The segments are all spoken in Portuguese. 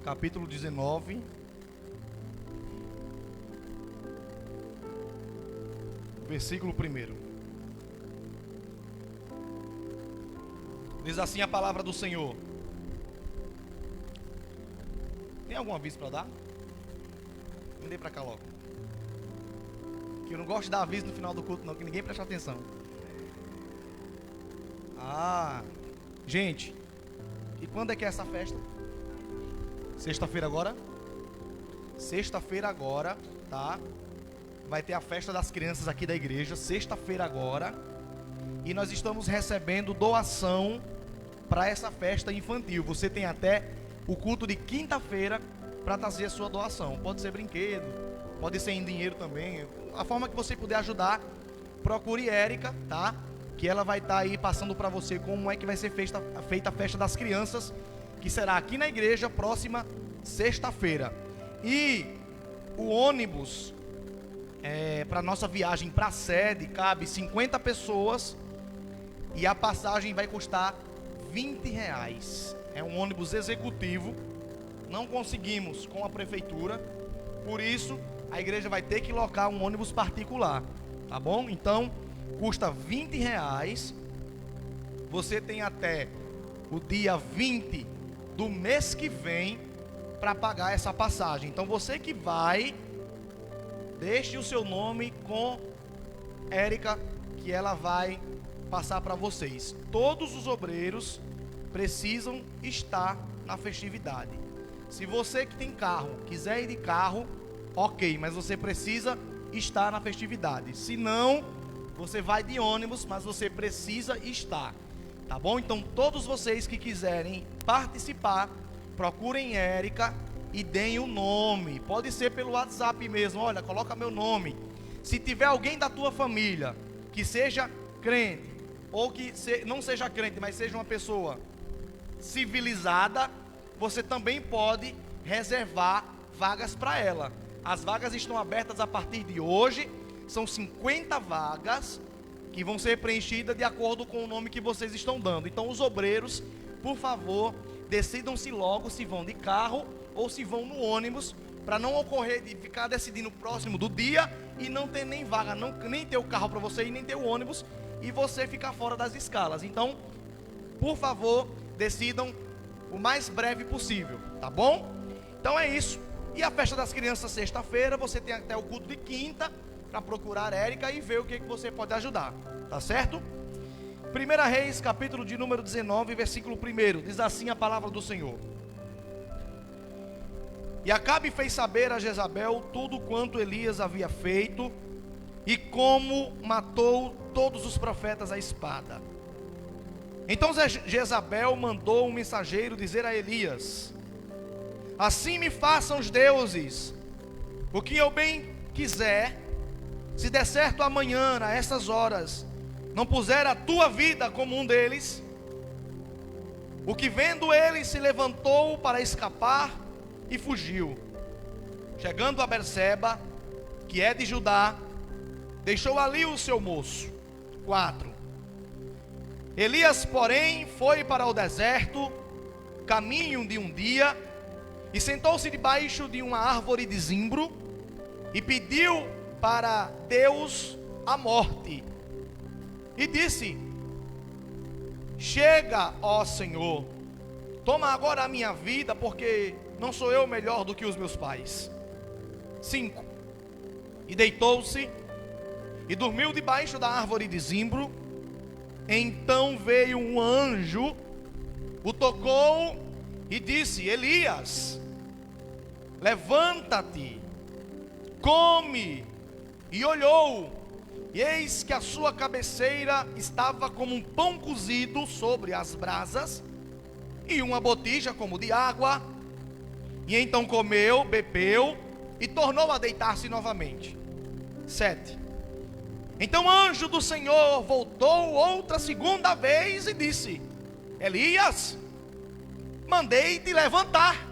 capítulo 19, versículo 1. Diz assim a palavra do Senhor. Tem algum aviso para dar? Me dê para cá logo. Que eu não gosto de dar aviso no final do culto não, que ninguém presta atenção. Gente, e quando é que é essa festa? Sexta-feira agora? Sexta-feira agora, tá? Vai ter a festa das crianças aqui da igreja, sexta-feira agora. E nós estamos recebendo doação para essa festa infantil. Você tem até o culto de quinta-feira para trazer a sua doação. Pode ser brinquedo, pode ser em dinheiro também. A forma que você puder ajudar, procure Érica, tá? Que ela vai estar aí passando para você como é que vai ser feita a festa das crianças, que será aqui na igreja, próxima sexta-feira. E o ônibus para nossa viagem para a sede cabe 50 pessoas e a passagem vai custar R$20. É um ônibus executivo. Não conseguimos com a prefeitura, por isso a igreja vai ter que locar um ônibus particular, tá bom? Então custa R$20. Você tem até o dia 20 do mês que vem para pagar essa passagem. Então você que vai, deixe o seu nome com Érica, que ela vai passar para vocês. Todos os obreiros precisam estar na festividade. Se você que tem carro quiser ir de carro, ok, mas você precisa estar na festividade. Se não, você vai de ônibus, mas você precisa estar, tá bom? Então todos vocês que quiserem participar, procurem Érica e deem o nome. Pode ser pelo WhatsApp mesmo. Olha, coloca meu nome. Se tiver alguém da tua família que seja crente, ou que não seja crente, mas seja uma pessoa civilizada, você também pode reservar vagas para ela. As vagas estão abertas a partir de hoje. São 50 vagas que vão ser preenchidas de acordo com o nome que vocês estão dando. Então os obreiros, por favor, decidam-se logo se vão de carro ou se vão no ônibus, para não ocorrer de ficar decidindo próximo do dia e não ter nem vaga, nem ter o carro para você e nem ter o ônibus, e você ficar fora das escalas. Então, por favor, decidam o mais breve possível, tá bom? Então é isso. E a festa das crianças sexta-feira, você tem até o culto de quinta para procurar Érica e ver o que você pode ajudar, tá certo? 1 Reis, capítulo de número 19, versículo 1, diz assim a palavra do Senhor. E Acabe fez saber a Jezabel tudo quanto Elias havia feito e como matou todos os profetas à espada. Então Jezabel mandou um mensageiro dizer a Elias: assim me façam os deuses o que eu bem quiser, se der certo amanhã, a essas horas, não puser a tua vida como um deles. O que vendo ele se levantou para escapar e fugiu. Chegando a Berseba, que é de Judá, deixou ali o seu moço. 4. Elias, porém, foi para o deserto, caminho de um dia, e sentou-se debaixo de uma árvore de zimbro, e pediu para Deus a morte. E disse: chega, ó Senhor, toma agora a minha vida, porque não sou eu melhor do que os meus pais. 5. E deitou-se e dormiu debaixo da árvore de zimbro. Então veio um anjo, o tocou e disse: Elias, levanta-te, come. E olhou, e eis que a sua cabeceira estava como um pão cozido sobre as brasas, e uma botija como de água. E então comeu, bebeu, e tornou a deitar-se novamente. 7. Então o anjo do Senhor voltou outra segunda vez e disse: Elias, mandei-te levantar,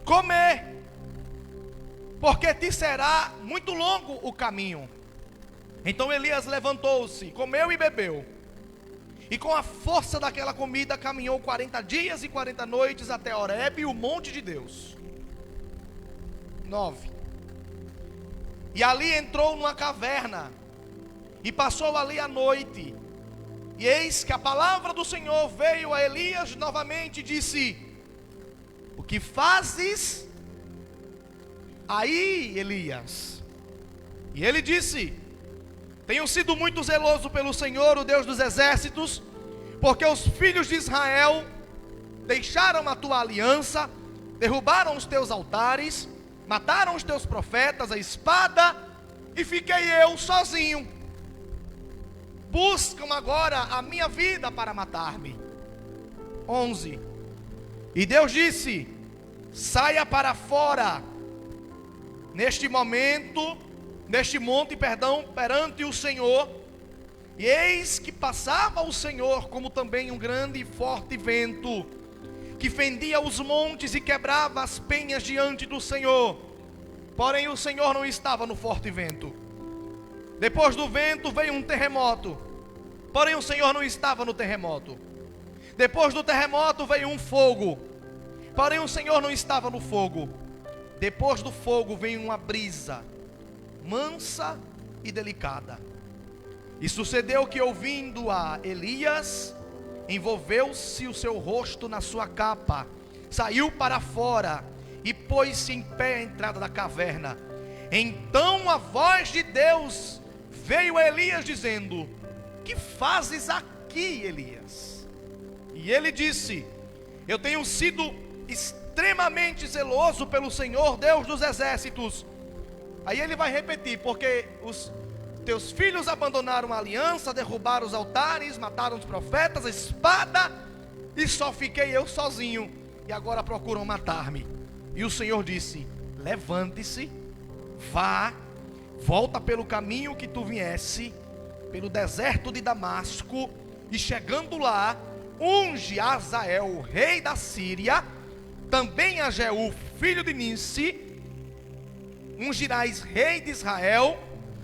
comer, porque te será muito longo o caminho. Então Elias levantou-se, comeu e bebeu. E com a força daquela comida caminhou 40 dias e 40 noites até Horebe, o monte de Deus. 9. E ali entrou numa caverna e passou ali a noite. E eis que a palavra do Senhor veio a Elias novamente e disse: o que fazes aí, Elias? E ele disse: tenho sido muito zeloso pelo Senhor, o Deus dos exércitos, porque os filhos de Israel deixaram a tua aliança, derrubaram os teus altares, mataram os teus profetas, a espada, e fiquei eu sozinho. Buscam agora a minha vida para matar-me. 11. E Deus disse: saia para fora, neste monte, perante o Senhor. E eis que passava o Senhor, como também um grande e forte vento, que fendia os montes e quebrava as penhas diante do Senhor. Porém o Senhor não estava no forte vento. Depois do vento veio um terremoto, porém o Senhor não estava no terremoto. Depois do terremoto veio um fogo, porém o Senhor não estava no fogo. Depois do fogo veio uma brisa, mansa e delicada. E sucedeu que, ouvindo a Elias, envolveu-se o seu rosto na sua capa, saiu para fora e pôs-se em pé à entrada da caverna. Então a voz de Deus veio a Elias dizendo: que fazes aqui, Elias? E ele disse: eu tenho sido extremamente zeloso pelo Senhor, Deus dos exércitos. Aí ele vai repetir: porque os teus filhos abandonaram a aliança, derrubaram os altares, mataram os profetas, a espada, e só fiquei eu sozinho, e agora procuram matar-me. E o Senhor disse: levante-se, vá, volta pelo caminho que tu viesse, pelo deserto de Damasco, e chegando lá, unge a Azael, rei da Síria, também a Jeú, filho de Nissi, ungirás rei de Israel,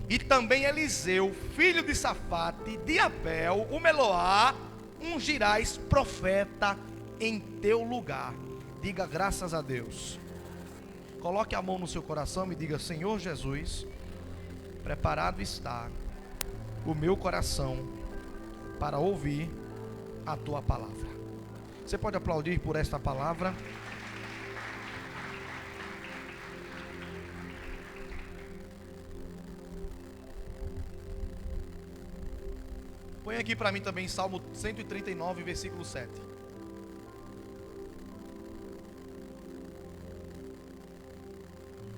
e também Eliseu, filho de Safate, de Abel, o Meloá, ungirás profeta em teu lugar. Diga graças a Deus. Coloque a mão no seu coração e diga: Senhor Jesus, preparado está o meu coração para ouvir a tua palavra. Você pode aplaudir por esta palavra? Põe aqui para mim também Salmo 139, versículo 7.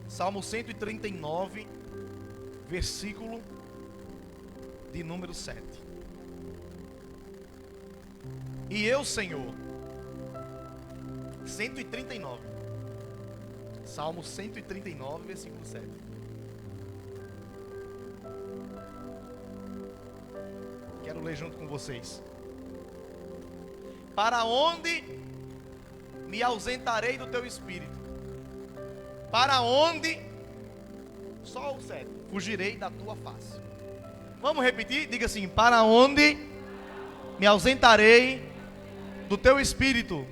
Salmo 139, versículo de número 7. E eu, Senhor, 139. Salmo 139, versículo 7. Quero ler junto com vocês. Para onde me ausentarei do teu espírito? Para onde, só o 7, fugirei da tua face? Vamos repetir? Diga assim: para onde me ausentarei do teu espírito?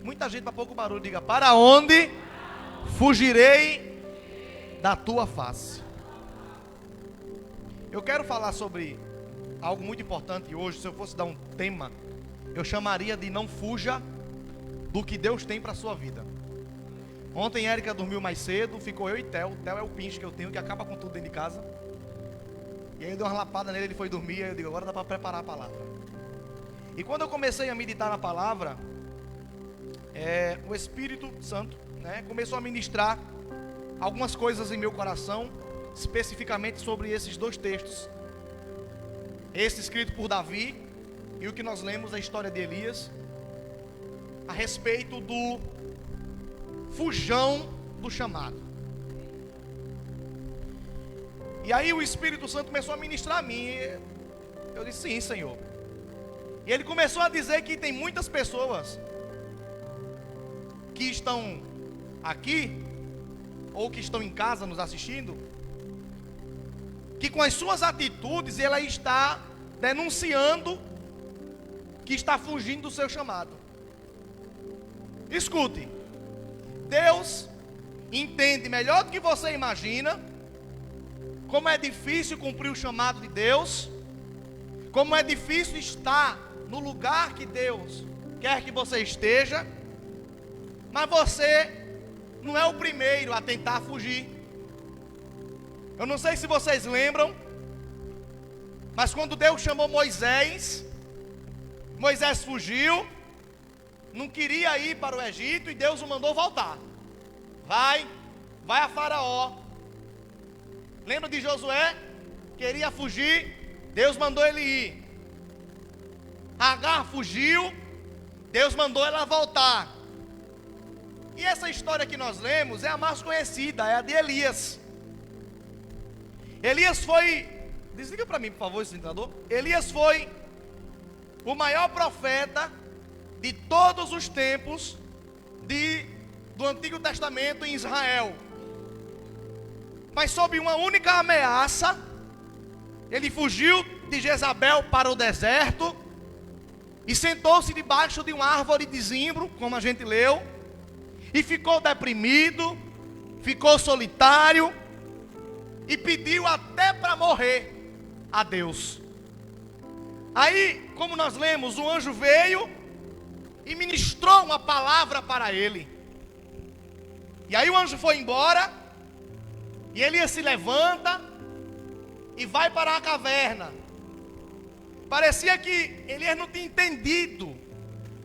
Muita gente para pouco barulho. Diga: para onde fugirei da tua face? Eu quero falar sobre algo muito importante hoje. Se eu fosse dar um tema, eu chamaria de: não fuja do que Deus tem para a sua vida. Ontem Érica dormiu mais cedo, ficou eu e Theo. Theo é o pinche que eu tenho, que acaba com tudo dentro de casa. E aí eu dei uma lapada nele, ele foi dormir. Aí eu digo: agora dá para preparar a palavra. E quando eu comecei a meditar na palavra, o Espírito Santo, começou a ministrar algumas coisas em meu coração, especificamente sobre esses dois textos. Esse escrito por Davi e o que nós lemos, a história de Elias, a respeito do fujão do chamado. E aí o Espírito Santo começou a ministrar a mim. Eu disse: sim, Senhor. E ele começou a dizer que tem muitas pessoas que estão aqui, ou que estão em casa nos assistindo, que com as suas atitudes ela está denunciando que está fugindo do seu chamado. Escute, Deus entende melhor do que você imagina como é difícil cumprir o chamado de Deus, como é difícil estar no lugar que Deus quer que você esteja, mas você não é o primeiro a tentar fugir. Eu não sei se vocês lembram, mas quando Deus chamou Moisés, Moisés fugiu, não queria ir para o Egito e Deus o mandou voltar. Vai a Faraó. Lembra de Josué? Queria fugir, Deus mandou ele ir. Agar fugiu, Deus mandou ela voltar. E essa história que nós lemos é a mais conhecida, é a de Elias. Elias foi, desliga para mim por favor esse ventilador. Elias foi o maior profeta de todos os tempos do Antigo Testamento em Israel. Mas sob uma única ameaça, ele fugiu de Jezabel para o deserto e sentou-se debaixo de uma árvore de zimbro, como a gente leu, e ficou deprimido, ficou solitário e pediu até para morrer a Deus. Aí, como nós lemos, o anjo veio e ministrou uma palavra para ele. E aí o anjo foi embora, e Elias se levanta e vai para a caverna. Parecia que Elias não tinha entendido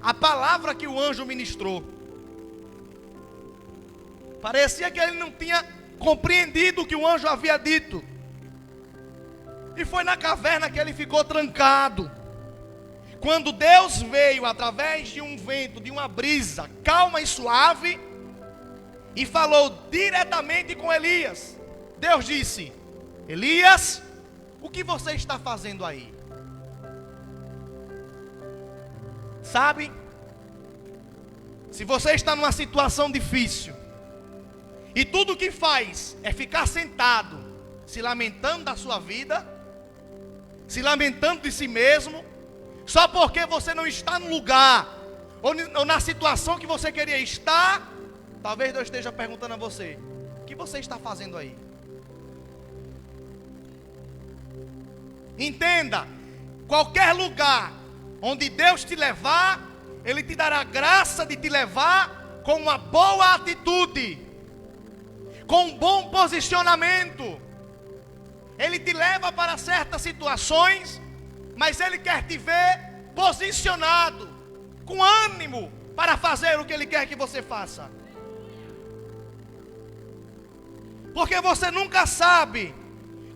a palavra que o anjo ministrou. Parecia que ele não tinha compreendido o que o anjo havia dito. E foi na caverna que ele ficou trancado. Quando Deus veio através de um vento, de uma brisa calma e suave, e falou diretamente com Elias. Deus disse: Elias, o que você está fazendo aí? Sabe, se você está numa situação difícil, e tudo o que faz é ficar sentado, se lamentando da sua vida, se lamentando de si mesmo, só porque você não está no lugar, ou na situação que você queria estar, talvez Deus esteja perguntando a você: o que você está fazendo aí? Entenda, qualquer lugar onde Deus te levar, Ele te dará graça de te levar com uma boa atitude, com um bom posicionamento. Ele te leva para certas situações, mas Ele quer te ver posicionado, com ânimo para fazer o que Ele quer que você faça. Porque você nunca sabe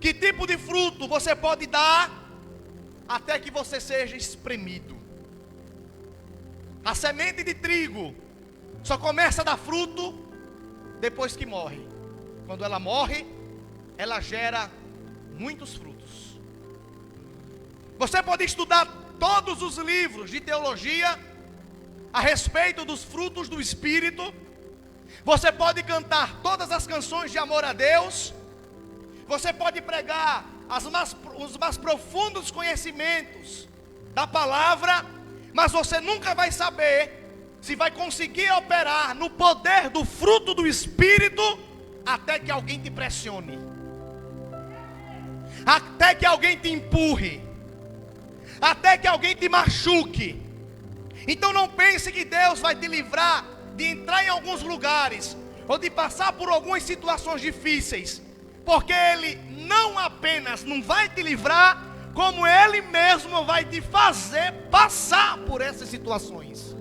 que tipo de fruto você pode dar até que você seja espremido. A semente de trigo só começa a dar fruto depois que morre. Quando ela morre, ela gera muitos frutos. Você pode estudar todos os livros de teologia a respeito dos frutos do Espírito. Você pode cantar todas as canções de amor a Deus. Você pode pregar os mais profundos conhecimentos da palavra, mas você nunca vai saber se vai conseguir operar no poder do fruto do Espírito até que alguém te pressione, até que alguém te empurre, até que alguém te machuque. Então não pense que Deus vai te livrar de entrar em alguns lugares ou de passar por algumas situações difíceis, porque Ele não apenas não vai te livrar, como Ele mesmo vai te fazer passar por essas situações.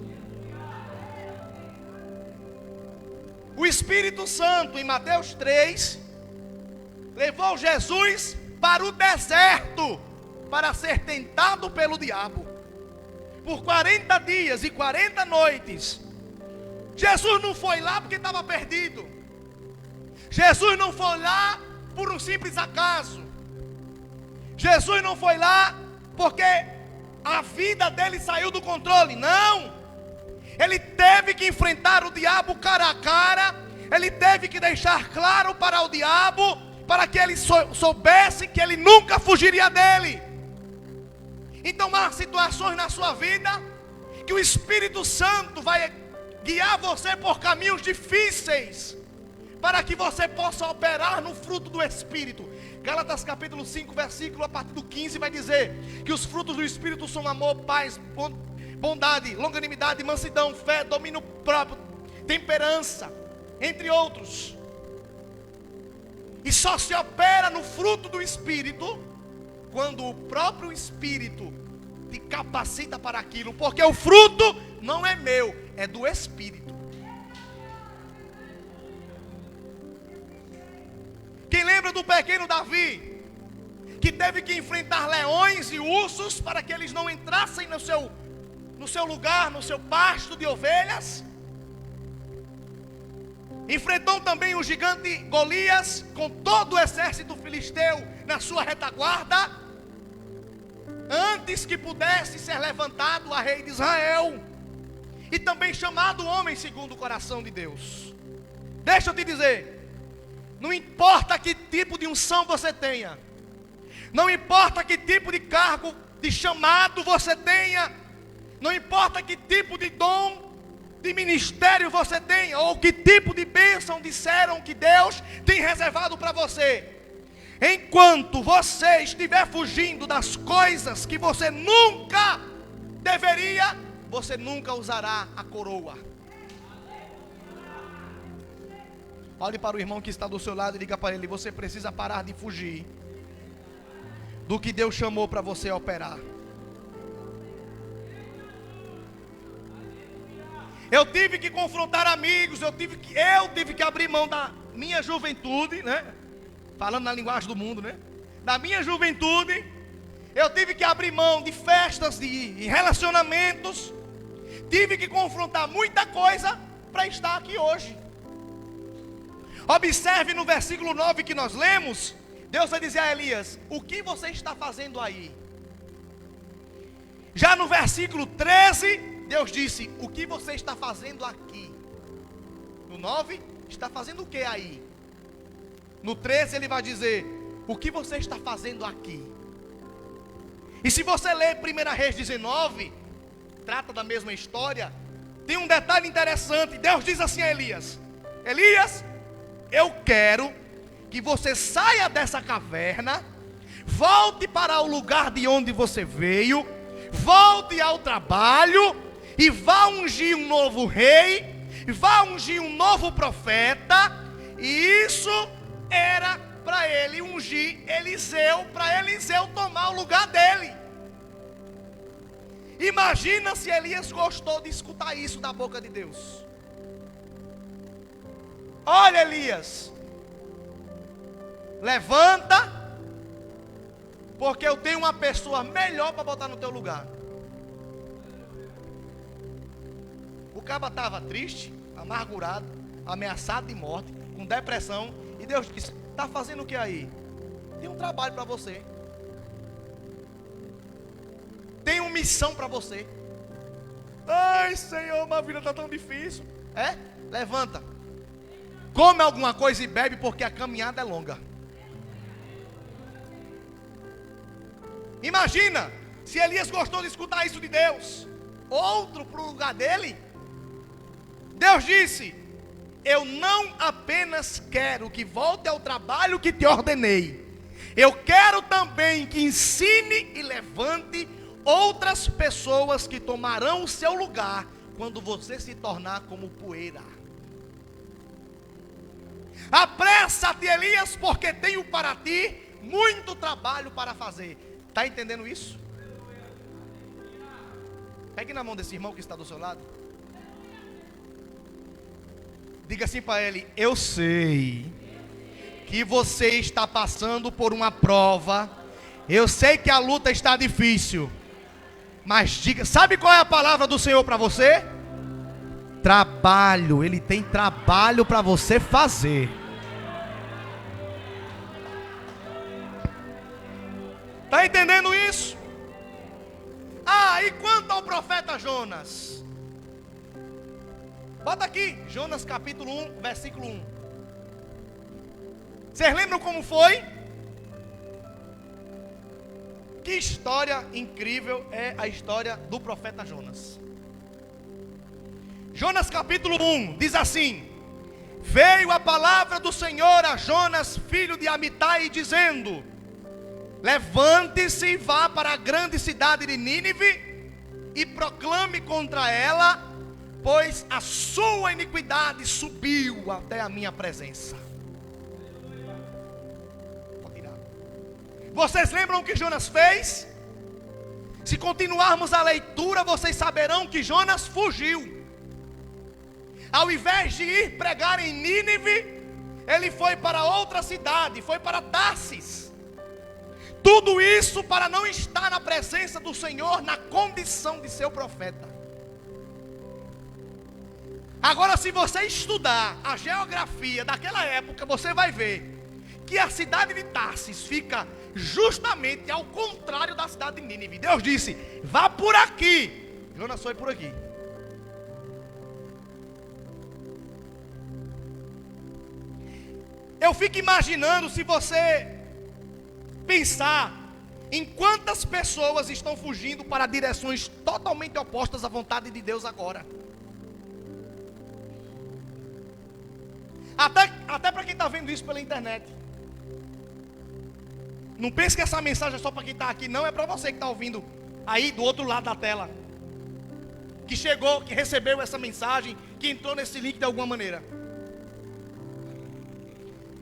O Espírito Santo, em Mateus 3, levou Jesus para o deserto, para ser tentado pelo diabo. Por 40 dias e 40 noites. Jesus não foi lá porque estava perdido. Jesus não foi lá por um simples acaso. Jesus não foi lá porque a vida dele saiu do controle. Não. Ele teve que enfrentar o diabo cara a cara. Ele teve que deixar claro para o diabo, para que ele soubesse que ele nunca fugiria dele. Então há situações na sua vida que o Espírito Santo vai guiar você por caminhos difíceis, para que você possa operar no fruto do Espírito. Gálatas capítulo 5, versículo a partir do 15 vai dizer que os frutos do Espírito são amor, paz, bondade, longanimidade, mansidão, fé, domínio próprio, temperança, entre outros. E só se opera no fruto do Espírito quando o próprio Espírito te capacita para aquilo, porque o fruto não é meu, é do Espírito. Quem lembra do pequeno Davi, que teve que enfrentar leões e ursos para que eles não entrassem no seu lugar, no seu pasto de ovelhas? Enfrentou também o gigante Golias com todo o exército filisteu na sua retaguarda, antes que pudesse ser levantado a rei de Israel, e também chamado homem segundo o coração de Deus. Deixa eu te dizer, não importa que tipo de unção você tenha, não importa que tipo de cargo, de chamado você tenha, não importa que tipo de dom, de ministério você tenha, ou que tipo de bênção disseram que Deus tem reservado para você, enquanto você estiver fugindo das coisas que você nunca deveria, você nunca usará a coroa. Olhe para o irmão que está do seu lado e diga para ele: você precisa parar de fugir do que Deus chamou para você operar. Eu tive que confrontar amigos, eu tive que abrir mão da minha juventude, né? Falando na linguagem do mundo, né? Da minha juventude, eu tive que abrir mão de festas, de relacionamentos, tive que confrontar muita coisa para estar aqui hoje. Observe no versículo 9 que nós lemos, Deus vai dizer a Elias: o que você está fazendo aí? Já no versículo 13, Deus disse: o que você está fazendo aqui? No 9, está fazendo o que aí? No 13 ele vai dizer: o que você está fazendo aqui? E se você ler 1 Reis 19, trata da mesma história, tem um detalhe interessante. Deus diz assim a Elias: Elias, eu quero que você saia dessa caverna, volte para o lugar de onde você veio, volte ao trabalho e vá ungir um novo rei, vá ungir um novo profeta. E isso era para ele ungir Eliseu, para Eliseu tomar o lugar dele. Imagina se Elias gostou de escutar isso da boca de Deus. Olha, Elias, levanta, porque eu tenho uma pessoa melhor para botar no teu lugar. O caba estava triste, amargurado, ameaçado de morte, com depressão, e Deus disse: está fazendo o que aí? Tem um trabalho para você, tem uma missão para você. Ai, Senhor, minha vida está tão difícil. Levanta, come alguma coisa e bebe, porque a caminhada é longa. Imagina se Elias gostou de escutar isso de Deus. Outro para o lugar dele. Deus disse: eu não apenas quero que volte ao trabalho que te ordenei, eu quero também que ensine e levante outras pessoas que tomarão o seu lugar quando você se tornar como poeira. Apressa-te, Elias, porque tenho para ti muito trabalho para fazer. Está entendendo isso? Pegue na mão desse irmão que está do seu lado. Diga assim para ele: eu sei que você está passando por uma prova, eu sei que a luta está difícil, mas diga, sabe qual é a palavra do Senhor para você? Trabalho. Ele tem trabalho para você fazer. Está entendendo isso? E quanto ao profeta Jonas? Bota aqui, Jonas capítulo 1, versículo 1. Vocês lembram como foi? Que história incrível é a história do profeta Jonas. Jonas capítulo 1 diz assim: veio a palavra do Senhor a Jonas, filho de Amitai, dizendo: levante-se e vá para a grande cidade de Nínive e proclame contra ela, pois a sua iniquidade subiu até a minha presença. Vocês lembram o que Jonas fez? Se continuarmos a leitura, vocês saberão que Jonas fugiu. Ao invés de ir pregar em Nínive, ele foi para outra cidade, foi para Tarsis. Tudo isso para não estar na presença do Senhor na condição de seu profeta. Agora, se você estudar a geografia daquela época, você vai ver que a cidade de Tarsis fica justamente ao contrário da cidade de Nínive. Deus disse: vá por aqui. Jonas foi por aqui. Eu fico imaginando, se você pensar em quantas pessoas estão fugindo para direções totalmente opostas à vontade de Deus agora. Até para quem está vendo isso pela internet. Não pense que essa mensagem é só para quem está aqui. Não, é para você que está ouvindo aí do outro lado da tela, que chegou, que recebeu essa mensagem, que entrou nesse link de alguma maneira.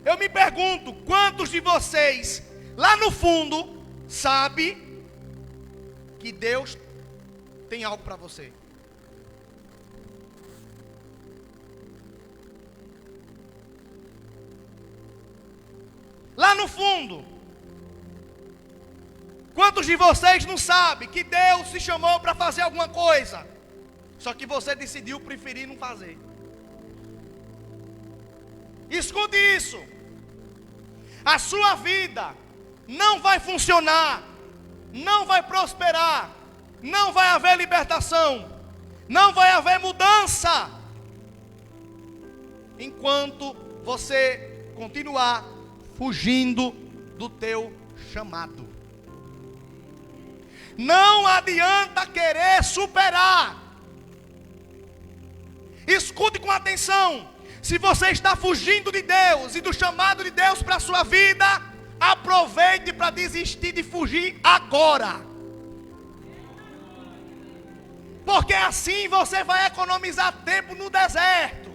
Eu me pergunto, quantos de vocês lá no fundo sabe que Deus tem algo para você? Lá no fundo, quantos de vocês não sabem que Deus se chamou para fazer alguma coisa, só que você decidiu preferir não fazer? Escute isso: a sua vida não vai funcionar, não vai prosperar, não vai haver libertação, não vai haver mudança, enquanto você continuar fugindo do teu chamado. Não adianta querer superar. Escute com atenção: se você está fugindo de Deus e do chamado de Deus para a sua vida, aproveite para desistir de fugir agora. Porque assim você vai economizar tempo no deserto.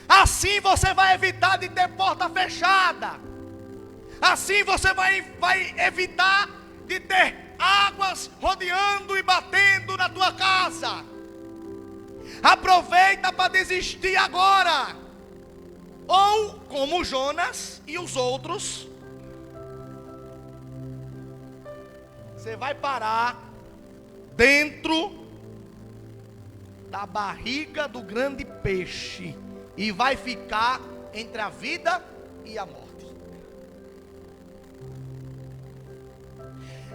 Assim você vai evitar de ter porta fechada. Assim você vai evitar de ter águas rodeando e batendo na tua casa. Aproveita para desistir agora. Ou como Jonas e os outros, você vai parar dentro da barriga do grande peixe e vai ficar entre a vida e a morte.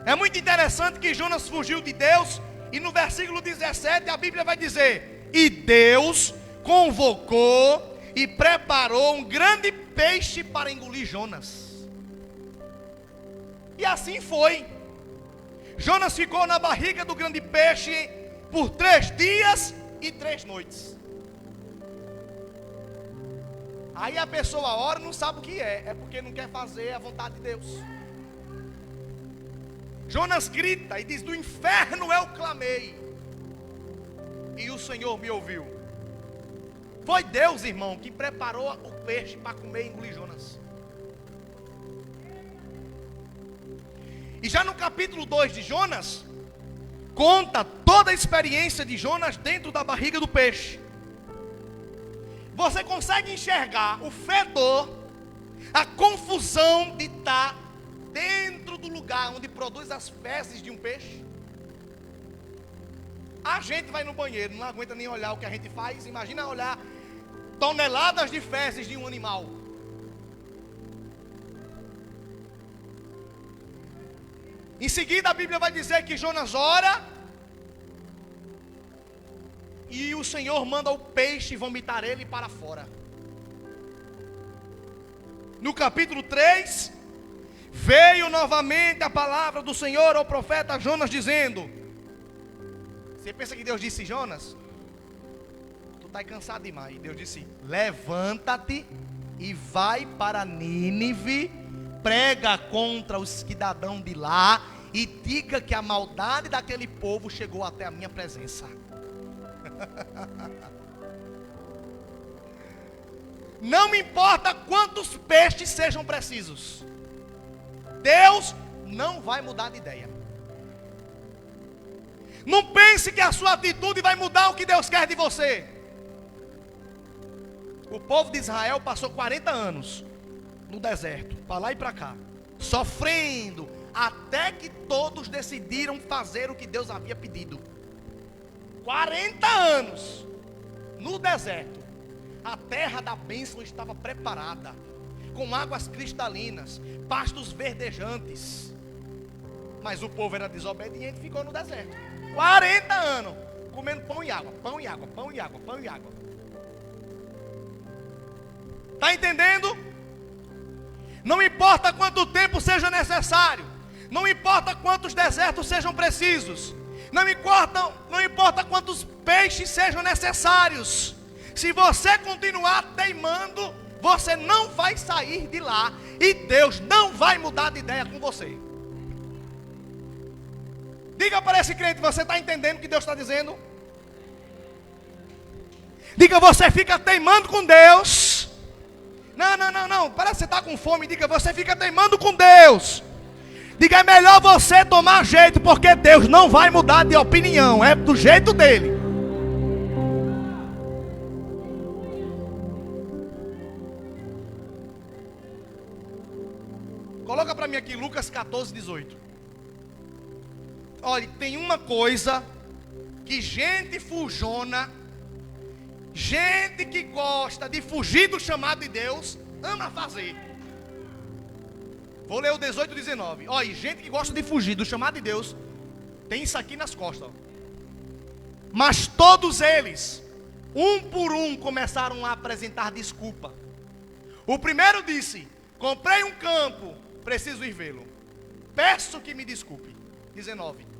É muito interessante que Jonas fugiu de Deus, e no versículo 17 a Bíblia vai dizer: e Deus convocou e preparou um grande peixe para engolir Jonas. E assim foi. Jonas ficou na barriga do grande peixe por 3 dias e 3 noites. Aí a pessoa ora e não sabe o que é porque não quer fazer a vontade de Deus. Jonas grita e diz: do inferno eu clamei, e o Senhor me ouviu. Foi Deus, irmão, que preparou o peixe para comer e engolir Jonas. E já no capítulo 2 de Jonas, conta toda a experiência de Jonas dentro da barriga do peixe. Você consegue enxergar o fedor, a confusão de estar dentro do lugar onde produz as fezes de um peixe? A gente vai no banheiro, não aguenta nem olhar o que a gente faz. Imagina olhar toneladas de fezes de um animal. Em seguida a Bíblia vai dizer que Jonas ora, e o Senhor manda o peixe vomitar ele para fora. No capítulo 3, Veio novamente a palavra do Senhor ao profeta Jonas dizendo. Você pensa que Deus disse: Jonas, tu está cansado demais. E Deus disse: levanta-te e vai para Nínive, prega contra os cidadãos de lá e diga que a maldade daquele povo chegou até a minha presença. Não me importa quantos peixes sejam precisos, Deus não vai mudar de ideia. Não pense que a sua atitude vai mudar o que Deus quer de você. O povo de Israel passou 40 anos no deserto, para lá e para cá, sofrendo, até que todos decidiram fazer o que Deus havia pedido. 40 anos no deserto. A terra da bênção estava preparada, com águas cristalinas, pastos verdejantes. Mas o povo era desobediente e ficou no deserto 40 anos, comendo pão e água, pão e água, pão e água, pão e água. Está entendendo? Não importa quanto tempo seja necessário, não importa quantos desertos sejam precisos, não importa quantos peixes sejam necessários, se você continuar teimando, você não vai sair de lá, e Deus não vai mudar de ideia com você. Diga para esse crente: você está entendendo o que Deus está dizendo? Diga: você fica teimando com Deus. Não, parece que você está com fome. Diga: você fica teimando com Deus. Diga: é melhor você tomar jeito, porque Deus não vai mudar de opinião, é do jeito dele. Coloca para mim aqui Lucas 14, 18. Olha, tem uma coisa que gente fujona, gente que gosta de fugir do chamado de Deus, ama fazer. Vou ler o 18 e 19. Olha, gente que gosta de fugir do chamado de Deus, tem isso aqui nas costas. Mas todos eles, um por um, começaram a apresentar desculpa. O primeiro disse: comprei um campo, preciso ir vê-lo, peço que me desculpe. 19.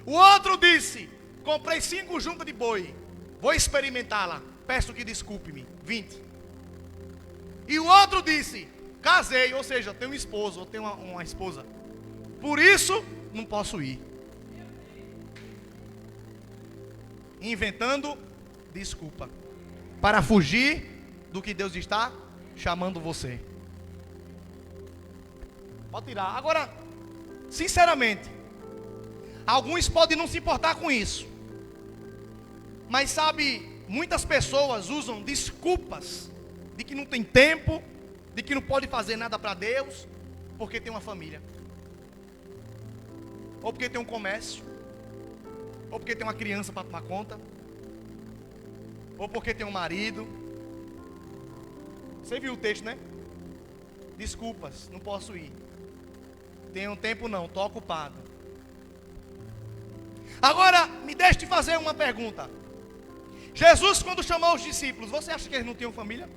O outro disse: comprei 5 juntas de boi, vou experimentá-la, peço que desculpe-me. 20. E o outro disse: casei, ou seja, tenho um esposo, ou tenho uma esposa, por isso não posso ir. Inventando desculpa para fugir do que Deus está chamando você. Pode tirar. Agora, sinceramente, alguns podem não se importar com isso, mas sabe, muitas pessoas usam desculpas de que não tem tempo, de que não pode fazer nada para Deus, porque tem uma família, ou porque tem um comércio, ou porque tem uma criança para tomar conta, ou porque tem um marido. Você viu o texto, né? Desculpas, não posso ir. Tenho tempo não, estou ocupado. Agora, me deixe te fazer uma pergunta. Jesus, quando chamou os discípulos, você acha que eles não tinham família?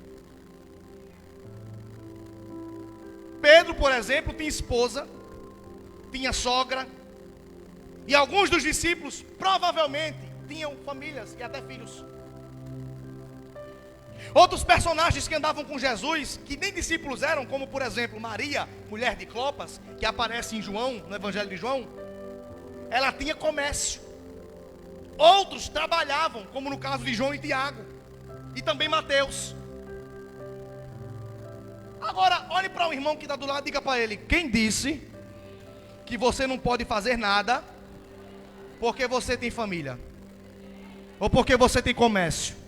Pedro, por exemplo, tinha esposa, tinha sogra, e alguns dos discípulos provavelmente tinham famílias e até filhos. Outros personagens que andavam com Jesus, que nem discípulos eram, como por exemplo Maria, mulher de Clopas, que aparece em João, no Evangelho de João, ela tinha comércio. Outros trabalhavam, como no caso de João e Tiago, e também Mateus. Agora, olhe para o irmão que está do lado e diga para ele: quem disse que você não pode fazer nada porque você tem família? Ou porque você tem comércio?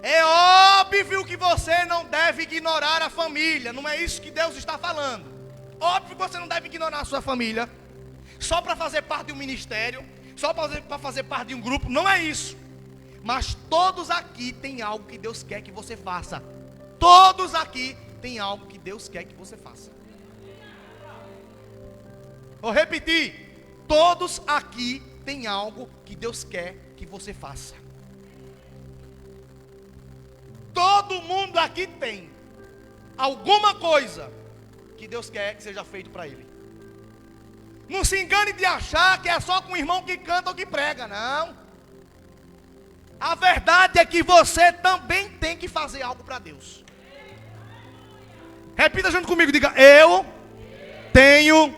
É óbvio que você não deve ignorar a família. Não é isso que Deus está falando. Óbvio que você não deve ignorar a sua família só para fazer parte de um ministério, só para fazer parte de um grupo. Não é isso. Mas todos aqui têm algo que Deus quer que você faça. Todos aqui têm algo que Deus quer que você faça. Vou repetir. Todos aqui têm algo que Deus quer que você faça. Todo mundo aqui tem. alguma coisa que Deus quer que seja feito para ele. Não se engane de achar que é só com o irmão que canta ou que prega, não. A verdade é que você também tem que fazer algo para Deus. Repita junto comigo, diga: eu tenho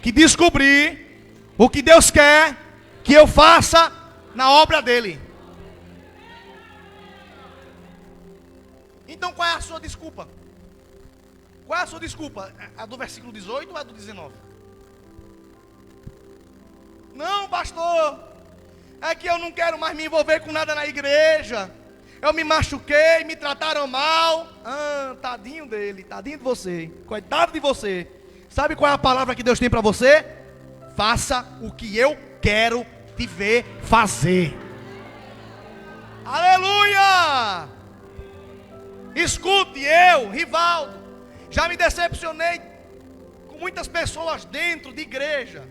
que descobrir o que Deus quer que eu faça na obra dele. Então qual é a sua desculpa? Qual é a sua desculpa? A do versículo 18 ou a do 19? Não, pastor, é que eu não quero mais me envolver com nada na igreja. Eu me machuquei, me trataram mal. Tadinho dele, tadinho de você, coitado de você. Sabe qual é a palavra que Deus tem para você? Faça o que eu quero te ver fazer. Aleluia! Escute, eu, Rivaldo, já me decepcionei com muitas pessoas dentro de igreja,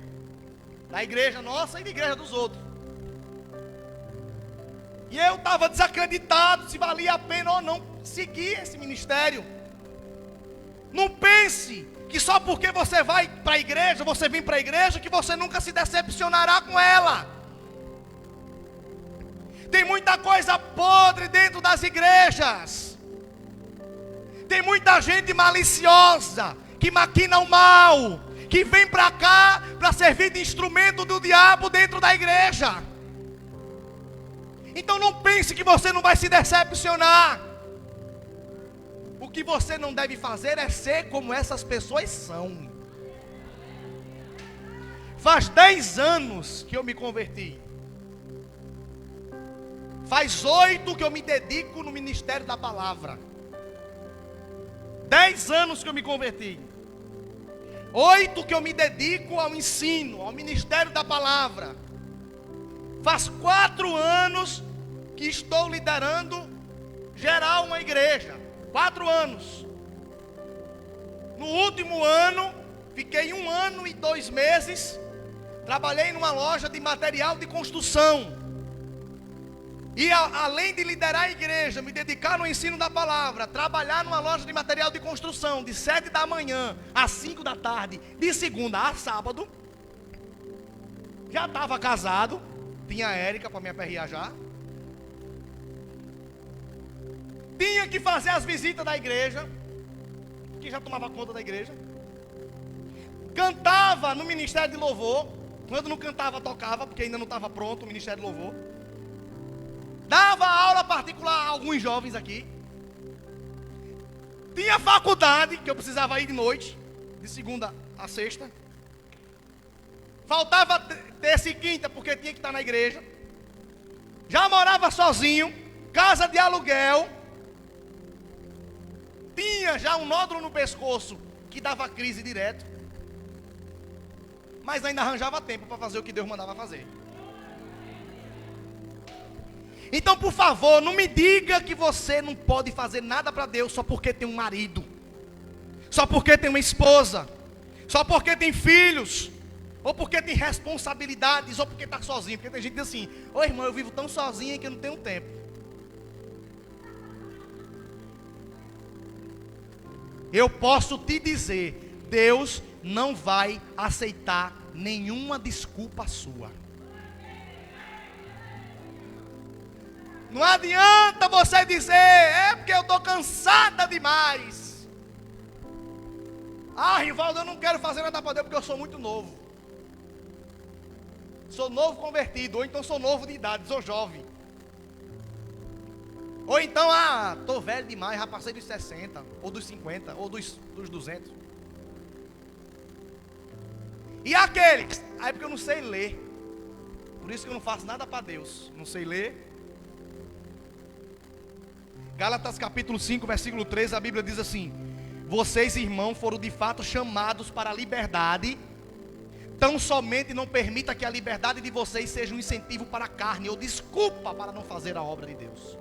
da igreja nossa e da igreja dos outros. E eu estava desacreditado se valia a pena ou não seguir esse ministério. Não pense que só porque você vai para a igreja, você vem para a igreja, que você nunca se decepcionará com ela. Tem muita coisa podre dentro das igrejas. Tem muita gente maliciosa, que maquina o mal, que vem para cá para servir de instrumento do diabo dentro da igreja. Então não pense que você não vai se decepcionar. O que você não deve fazer é ser como essas pessoas são. Faz 10 anos que eu me converti. Faz 8 que eu me dedico no ministério da palavra. 10 anos que eu me converti. 8 que eu me dedico ao ensino, ao ministério da palavra. Faz 4 anos que estou liderando geral uma igreja. 4 anos. No último ano, fiquei 1 ano e 2 meses. Trabalhei numa loja de material de construção. E além de liderar a igreja, me dedicar no ensino da palavra, trabalhar numa loja de material de construção, de 7 da manhã às 5 da tarde, de segunda a sábado. Já estava casado, tinha a Érica para me aperrear já. Tinha que fazer as visitas da igreja, que já tomava conta da igreja. Cantava no ministério de louvor. Quando não cantava, tocava, porque ainda não estava pronto o ministério de louvor. Dava aula particular a alguns jovens aqui. Tinha faculdade, que eu precisava ir de noite, de segunda a sexta. Faltava terça e quinta, porque tinha que estar na igreja. Já morava sozinho, casa de aluguel. Tinha já um nódulo no pescoço, que dava crise direto. Mas ainda arranjava tempo para fazer o que Deus mandava fazer. Então, por favor, não me diga que você não pode fazer nada para Deus só porque tem um marido, só porque tem uma esposa, só porque tem filhos, ou porque tem responsabilidades, ou porque está sozinho. Porque tem gente que diz assim: ô irmão, eu vivo tão sozinho que eu não tenho tempo. Eu posso te dizer, Deus não vai aceitar nenhuma desculpa sua. Não adianta você dizer: é porque eu estou cansada demais. Rivaldo, eu não quero fazer nada para Deus porque eu sou muito novo. Sou novo convertido, ou então sou novo de idade, sou jovem. Ou então, estou velho demais, já passei dos 60, ou dos 50, ou dos 200. E aqueles? É porque eu não sei ler. Por isso que eu não faço nada para Deus. Não sei ler. Gálatas capítulo 5, versículo 13, a Bíblia diz assim: vocês, irmãos, foram de fato chamados para a liberdade. Tão somente não permita que a liberdade de vocês seja um incentivo para a carne, ou desculpa para não fazer a obra de Deus.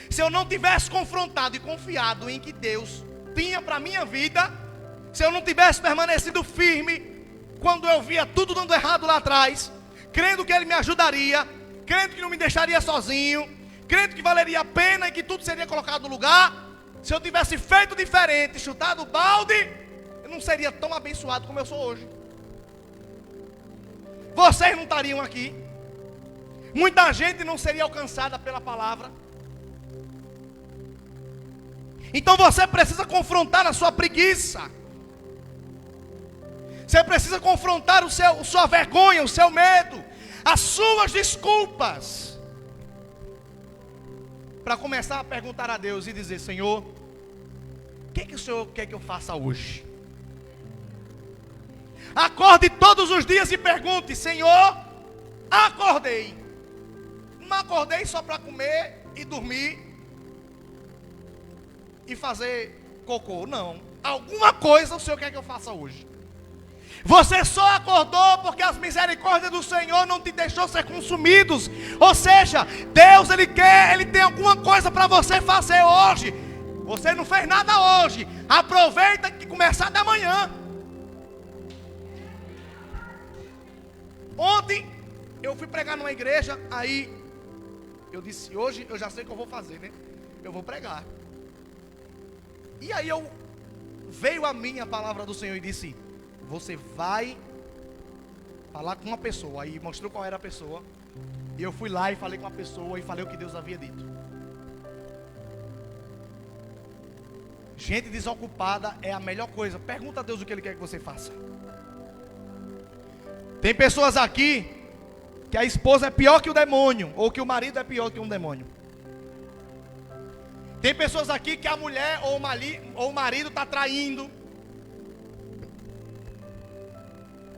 Se eu não tivesse confrontado e confiado em que Deus tinha para a minha vida, se eu não tivesse permanecido firme, quando eu via tudo dando errado lá atrás, crendo que Ele me ajudaria, crendo que não me deixaria sozinho, crendo que valeria a pena e que tudo seria colocado no lugar. Se eu tivesse feito diferente, chutado o balde, eu não seria tão abençoado como eu sou hoje. Vocês não estariam aqui. Muita gente não seria alcançada pela palavra. Então você precisa confrontar a sua preguiça. Você precisa confrontar sua vergonha, o seu medo, as suas desculpas. Para começar a perguntar a Deus e dizer: Senhor, o que o Senhor quer que eu faça hoje? Acorde todos os dias e pergunte: Senhor, acordei. Não acordei só para comer e dormir e fazer cocô, não. Alguma coisa o Senhor quer que eu faça hoje. Você só acordou porque as misericórdias do Senhor não te deixou ser consumidos. Ou seja, Deus, Ele tem alguma coisa para você fazer hoje. Você não fez nada hoje. Aproveita que começar da manhã. Ontem eu fui pregar numa igreja, aí eu disse: hoje eu já sei o que eu vou fazer, né? Eu vou pregar. E aí veio a mim a palavra do Senhor e disse: você vai falar com uma pessoa. Aí mostrou qual era a pessoa. E eu fui lá e falei com a pessoa e falei o que Deus havia dito. Gente desocupada é a melhor coisa. Pergunta a Deus o que Ele quer que você faça. Tem pessoas aqui que a esposa é pior que o demônio, ou que o marido é pior que um demônio. Tem pessoas aqui que a mulher ou o marido está traindo,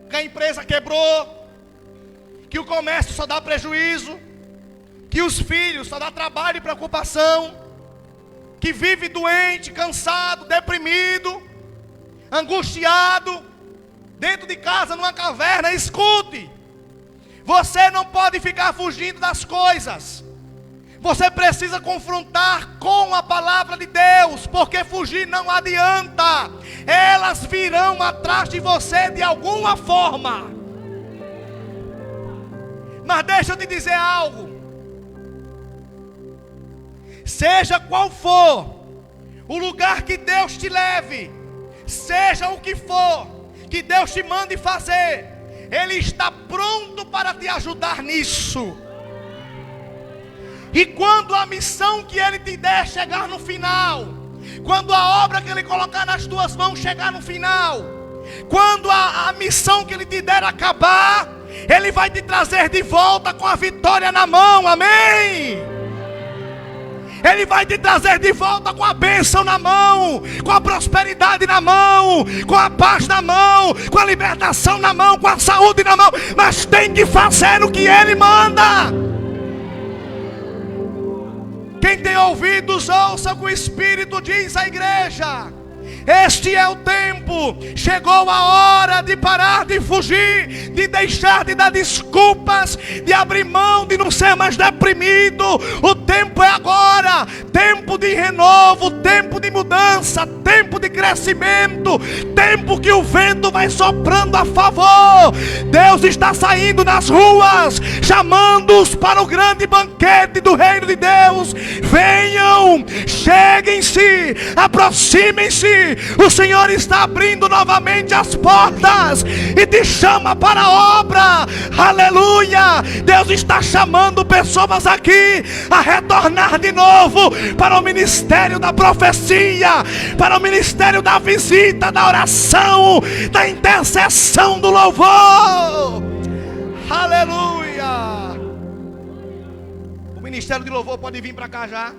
que a empresa quebrou, que o comércio só dá prejuízo, que os filhos só dá trabalho e preocupação, que vive doente, cansado, deprimido, angustiado, dentro de casa, numa caverna. Escute, você não pode ficar fugindo das coisas. Você precisa confrontar com a palavra de Deus, porque fugir não adianta. Elas virão atrás de você de alguma forma. Mas deixa eu te dizer algo. Seja qual for o lugar que Deus te leve, seja o que for que Deus te mande fazer, Ele está pronto para te ajudar nisso. E quando a missão que Ele te der chegar no final, quando a obra que Ele colocar nas tuas mãos chegar no final, quando a missão que Ele te der acabar, Ele vai te trazer de volta com a vitória na mão, amém? Ele vai te trazer de volta com a bênção na mão, com a prosperidade na mão, com a paz na mão, com a libertação na mão, com a saúde na mão. Mas tem que fazer o que Ele manda. Quem tem ouvidos, ouça o que o Espírito diz à igreja. Este é o tempo. Chegou a hora de parar de fugir, de deixar de dar desculpas, de abrir mão, de não ser mais deprimido. O tempo é agora. Tempo de renovo, tempo de mudança, tempo de crescimento, tempo que o vento vai soprando a favor. Deus está saindo nas ruas, chamando-os para o grande banquete do reino de Deus. Venham, cheguem-se, aproximem-se. O Senhor está abrindo novamente as portas e te chama para a obra. Aleluia. Deus está chamando pessoas aqui a retornar de novo para o ministério da profecia, para o ministério da visita, da oração, da intercessão, do louvor. Aleluia. O ministério de louvor pode vir para cá já.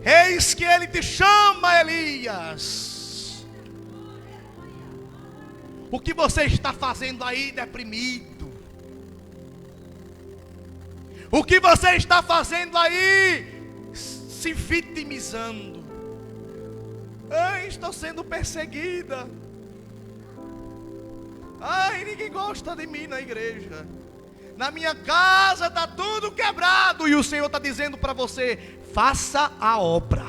Eis que Ele te chama, Elias. O que você está fazendo aí deprimido? O que você está fazendo aí se vitimizando? Ai, estou sendo perseguida. Ai, ninguém gosta de mim na igreja. Na minha casa está tudo quebrado. E o Senhor está dizendo para você: faça a obra.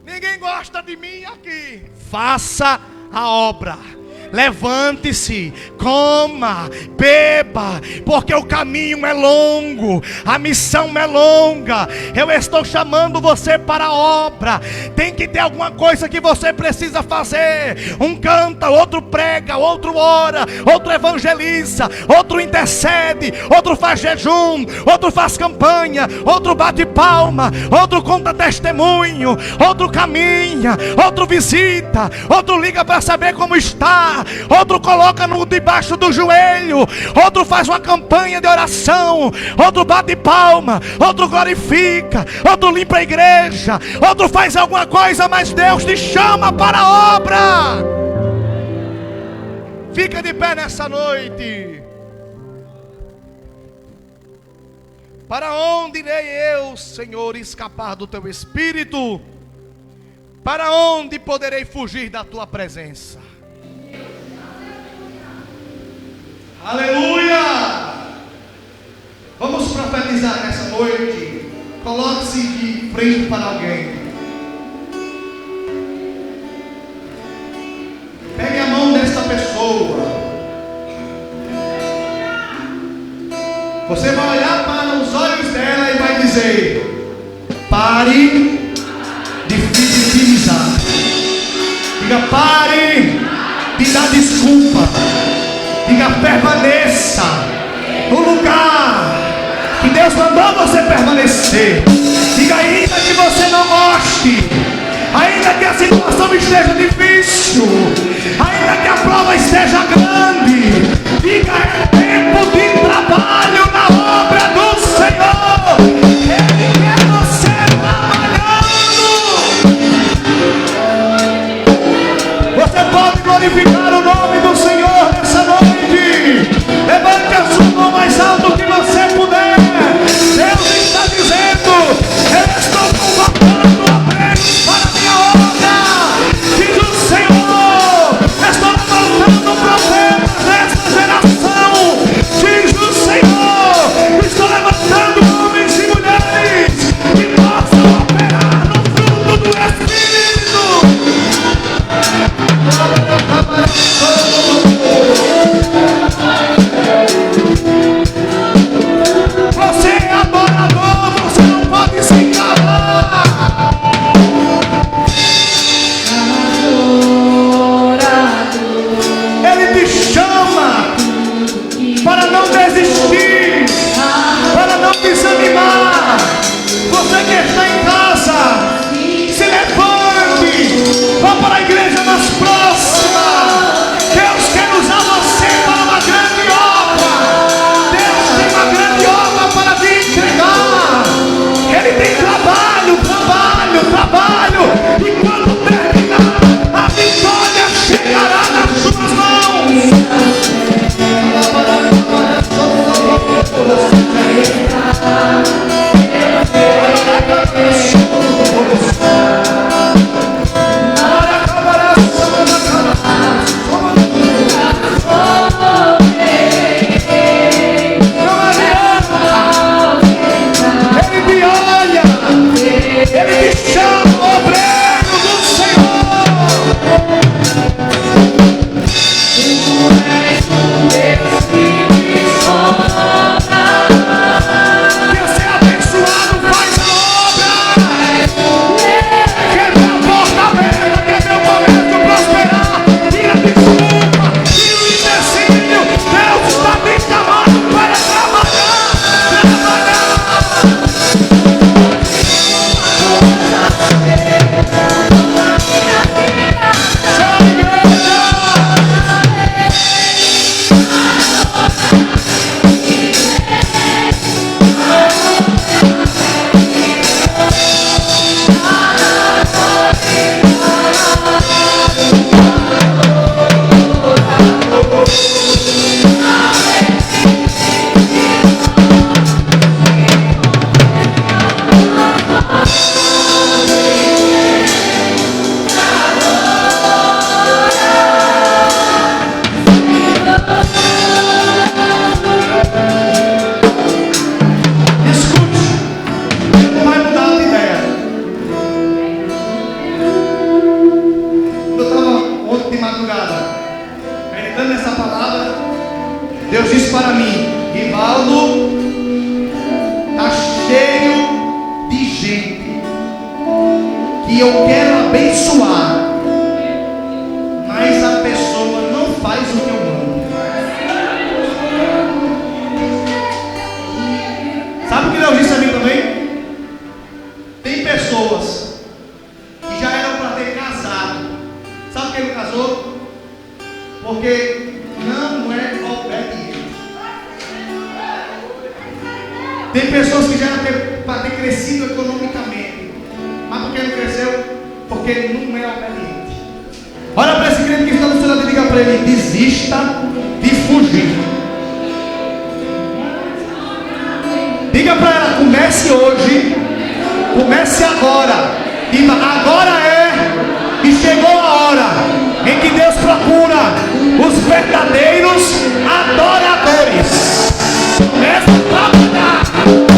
Ninguém gosta de mim aqui. Faça a obra. Levante-se, coma, beba, porque o caminho é longo, a missão é longa. Eu estou chamando você para a obra. Tem que ter alguma coisa que você precisa fazer. Um canta, outro prega, outro ora, outro evangeliza, outro intercede, outro faz jejum, outro faz campanha, outro bate palma, outro conta testemunho, outro caminha, outro visita, outro liga para saber como está, outro coloca no debaixo do joelho, outro faz uma campanha de oração, outro bate palma, outro glorifica, outro limpa a igreja, outro faz alguma coisa, mas Deus te chama para a obra. Fica de pé nessa noite. Para onde irei eu, Senhor, escapar do teu Espírito? Para onde poderei fugir da tua presença? Aleluia! Vamos profetizar nessa noite. Coloque-se de frente para alguém. Pegue a mão desta pessoa. Você vai olhar para os olhos dela e vai dizer: pare de vitimizar. Diga: pare de dar desculpa. Diga: permaneça no lugar que Deus mandou você permanecer. Diga: ainda que você não goste, ainda que a situação esteja difícil, ainda que a prova esteja grande, diga: é tempo de trabalho na obra do Senhor. Ele quer você trabalhando. Você pode glorificar o nome do Senhor nessa noite. Levante a sua mão mais alto que você puder. Deus está dizendo: eu estou convocando apenas para a minha obra. Diz o Senhor: estou levantando profetas desta geração. Diz o Senhor: estou levantando homens e mulheres que possam operar no fruto do Espírito. para mim: Rivaldo, está cheio de gente que eu quero abençoar, mas a pessoa não faz o que eu mando. Sabe o que Deus disse a mim também? Tem pessoas que já eram para ter casado. Sabe por que não casou? Porque não é obediente. Tem pessoas que já eram para ter crescido economicamente, mas por que não cresceu? Porque não é obediente. Olha para esse crente que está no seu lado e diga para ele: desista de fugir. Diga para ela: comece hoje, comece agora. Diga: agora é, e chegou a hora em que Deus procura os verdadeiros adoradores. Comece a trabalhar.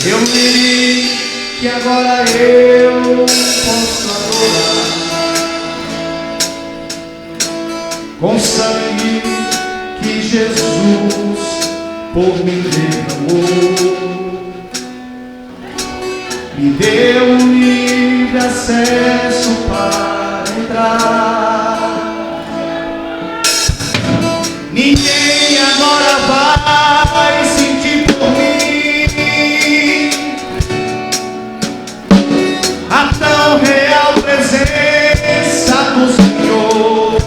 Eu vi que agora eu posso adorar com sangue que Jesus por mim derramou, me deu livre acesso para entrar agora vai sentir por mim a tão real presença do Senhor.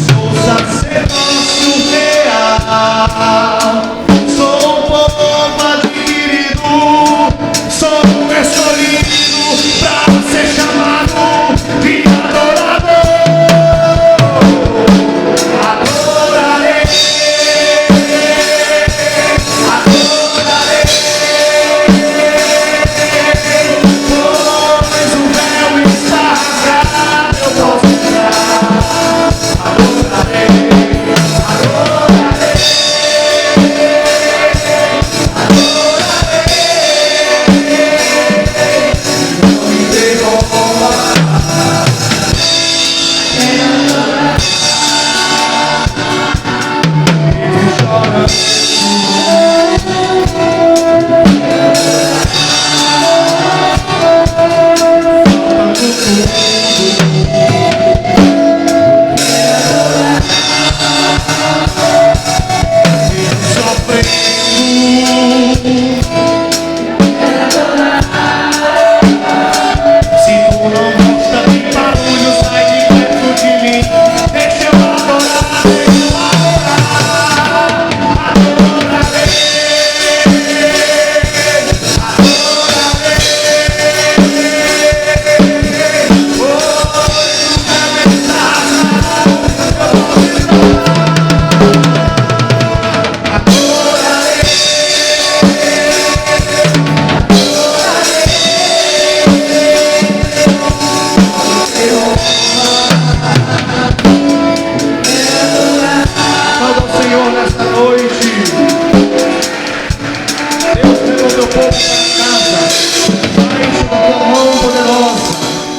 Sou sacerdócio real, sou um povo adquirido, sou um escolhido pra ser chamado de adorador. Adorarei, adorarei, pois o véu está rasgado, eu posso entrar. Adorarei, adorarei,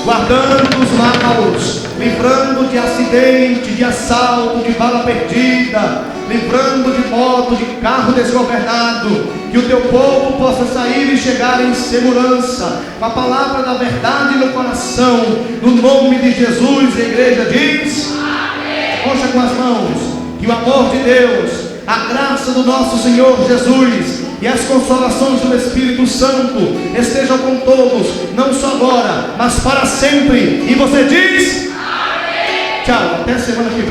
guardando os maus, livrando de acidente, de assalto, de bala perdida, livrando de moto, de carro desgovernado, que o teu povo possa sair e chegar em segurança, com a palavra da verdade no coração, no nome de Jesus. A igreja diz: amém. Rocha com as mãos, que o amor de Deus, a graça do nosso Senhor Jesus e as consolações do Espírito Santo estejam com todos, não só agora, mas para sempre. E você diz: amém. Tchau, até semana que vem.